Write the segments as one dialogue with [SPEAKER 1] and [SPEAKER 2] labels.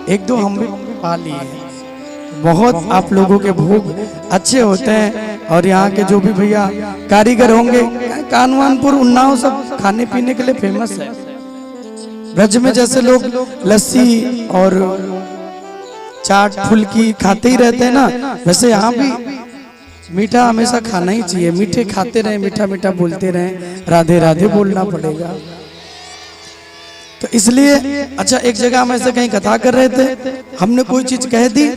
[SPEAKER 1] एक दो हम भी पा लिए हैं। बहुत आप लोगों के भोग अच्छे होते हैं और यहाँ के जो भी भैया कारीगर होंगे, कानवानपुर उन्नाव सब खाने पीने के लिए फेमस है। ब्रज में जैसे लोग लस्सी और चाट फुल्की खाते ही रहते हैं ना, वैसे यहाँ भी मीठा हमेशा खाना ही चाहिए। मीठे खाते रहे, मीठा मीठा बोलते रहे, राधे राधे बोलना पड़ेगा। तो इसलिए अच्छा, एक जगह हम ऐसे कहीं कथा कर रहे थे, हमने कोई चीज कह दी,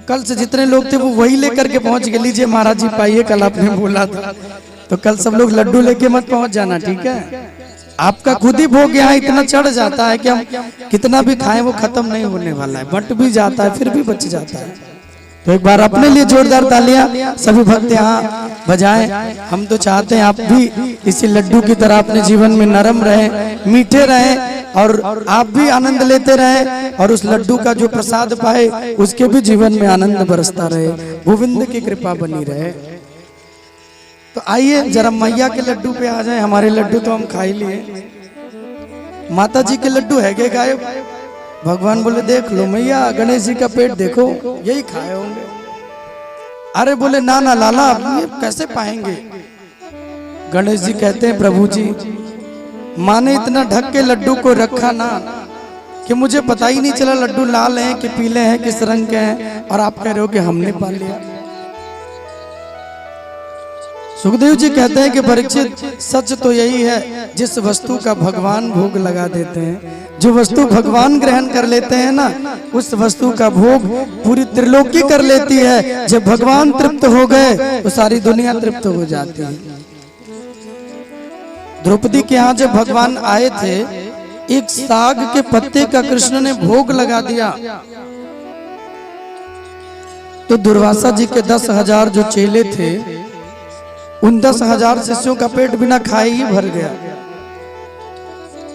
[SPEAKER 1] कल से जितने लोग थे वो वही लेकर के पहुंच गए। लीजिए महाराज जी पाइए, कल आपने बोला था। तो कल सब लोग लड्डू लेके मत पहुंच जाना, ठीक है? आपका खुद ही भोग यहाँ इतना चढ़ जाता है कि हम कितना भी खाएं वो खत्म नहीं होने वाला है, बट भी जाता है, फिर भी बच जाता है। तो एक बार अपने लिए जोरदार तालियां सभी भक्त यहाँ बजाएं। हम तो चाहते हैं आप भी इसी लड्डू की तरह अपने जीवन में नरम रहे, मीठे रहे और आप भी आनंद लेते रहे और उस लड्डू का जो प्रसाद पाए उसके भी जीवन में आनंद बरसता रहे, गोविंद की कृपा बनी रहे। तो आइए जरा मैया के लड्डू पे आ जाए। हमारे लड्डू तो हम खा ही लिए, माता जी के लड्डू है के गायब? भगवान बोले देख लो मैया, गणेश जी का पेट देखो, यही खाए होंगे। अरे बोले ना ना लाला, ये कैसे पाएंगे? गणेश जी कहते हैं प्रभु जी, माँ ने इतना ढक के लड्डू को रखा ना कि मुझे पता ही नहीं चला लड्डू लाल हैं कि पीले हैं, किस रंग के हैं, और आप कह रहे हो कि हमने पा लिया। सुखदेव जी कहते हैं कि परीक्षित, सच तो यही है, जिस वस्तु का भगवान भोग लगा देते हैं, जो वस्तु भगवान ग्रहण कर लेते हैं ना, उस वस्तु का भोग पूरी त्रिलोकी कर लेती है। जब भगवान तृप्त हो गए तो सारी दुनिया तृप्त हो जाती है। द्रौपदी के यहाँ जब भगवान आए थे, एक साग के पत्ते का कृष्ण ने भोग लगा दिया तो दुर्वासा जी के 10,000 जो चेले थे, उन 10,000 शिष्यों का पेट बिना खाए ही भर गया।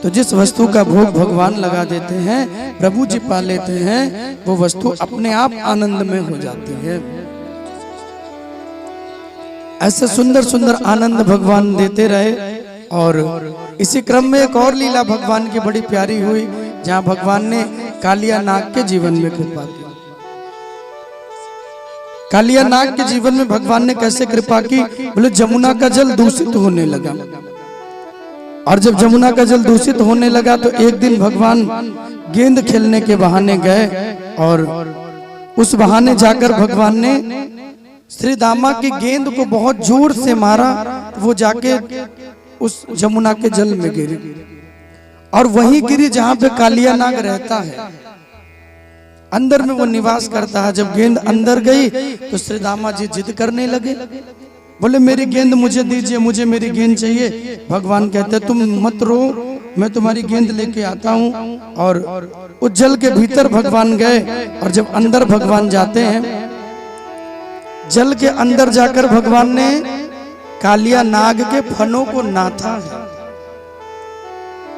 [SPEAKER 1] तो जिस वस्तु का भोग भगवान लगा देते हैं, प्रभु जी पा लेते हैं, वो वस्तु अपने आप आनंद में हो जाती है। ऐसे सुंदर सुंदर आनंद भगवान देते रहे। और इसी क्रम में एक और लीला भगवान की बड़ी प्यारी हुई, जहाँ भगवान ने कालिया नाग के जीवन में कृपा की। कालिया नाग के जीवन में भगवान ने कैसे कृपा की? बोले जमुना का जल दूषित होने लगा, और जब जमुना का जल दूषित होने लगा तो एक दिन भगवान गेंद खेलने के बहाने गए और उस बहाने जाकर भगवान ने श्री दामा की गेंद को बहुत जोर से मारा। वो जाके उस जमुना के जल में गिरी और वहीं गिरी जहां पे कालिया नाग रहता है, अंदर में वो निवास करता है। जब गेंद अंदर गई तो श्री दामा जी जिद करने लगे, बोले मेरी गेंद मुझे दीजिए, मुझे मेरी गेंद चाहिए। भगवान कहते तुम मत रो, मैं तुम्हारी गेंद लेके आता हूँ। और उस जल के भीतर भगवान गए और जब अंदर भगवान जाते हैं, जल के अंदर जाकर भगवान ने कालिया नाग के फनों को नाथा है।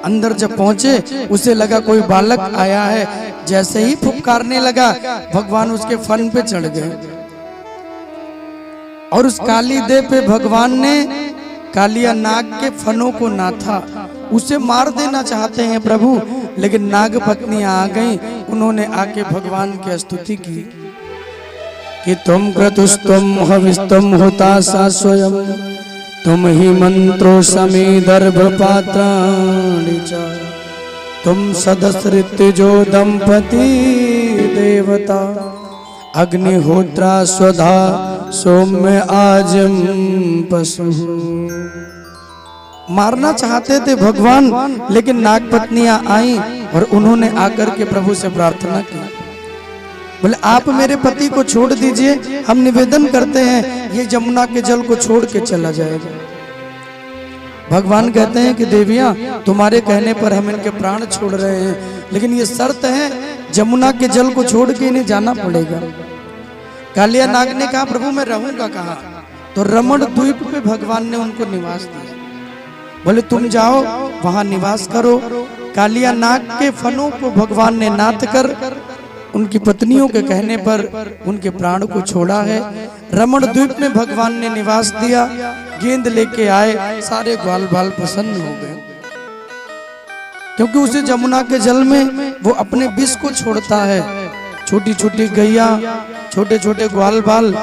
[SPEAKER 1] अंदर जब पहुंचे उसे लगा कोई बालक आया है, जैसे ही फुफकारने लगा भगवान उसके फन पे चढ़ गए और उस काली देव पे भगवान ने कालिया नाग के फनों को नाथा। उसे मार देना चाहते हैं प्रभु, लेकिन नाग पत्नियां आ गईं, उन्होंने आके भगवान की स्तुति की कि तुम क्रतुस्तुम हविस्तुम होता सा स्वयं, तुम ही मंत्रो समे दर्भ पात्राणि च, तुम सदसृत्यो दंपति देवता, अग्निहोत्रा स्वधा सौम्य आजम पशु। मारना चाहते थे भगवान, लेकिन नाग पत्नियां आई और उन्होंने आकर के प्रभु से प्रार्थना की, बोले आप मेरे पति को छोड़ दीजिए, हम निवेदन करते हैं ये जमुना के जल को छोड़ के चला जाएगा। भगवान कहते हैं कि देवियां तुम्हारे कहने पर हम इनके प्राण छोड़ रहे हैं, लेकिन ये शर्त है जमुना के जल को छोड़ के इन्हें जाना पड़ेगा। कालिया नाग ने कहा प्रभु मैं रहूंगा कहाँ? तो रमण द्वीप पे भगवान ने उनको निवास दिया, बोले तुम जाओ वहां निवास करो। कालिया नाग के फनों को भगवान ने नाथ कर उनकी पत्नियों के कहने पर उनके प्राण को छोड़ा है। रमण द्वीप में भगवान ने निवास दिया, गेंद लेके आए, सारे ग्वाल बाल प्रसन्न हो गए। क्योंकि उसे जमुना के जल में वो अपने विष को छोड़ता है। छोटी छोटी गैया, छोटे छोटे ग्वाल बाल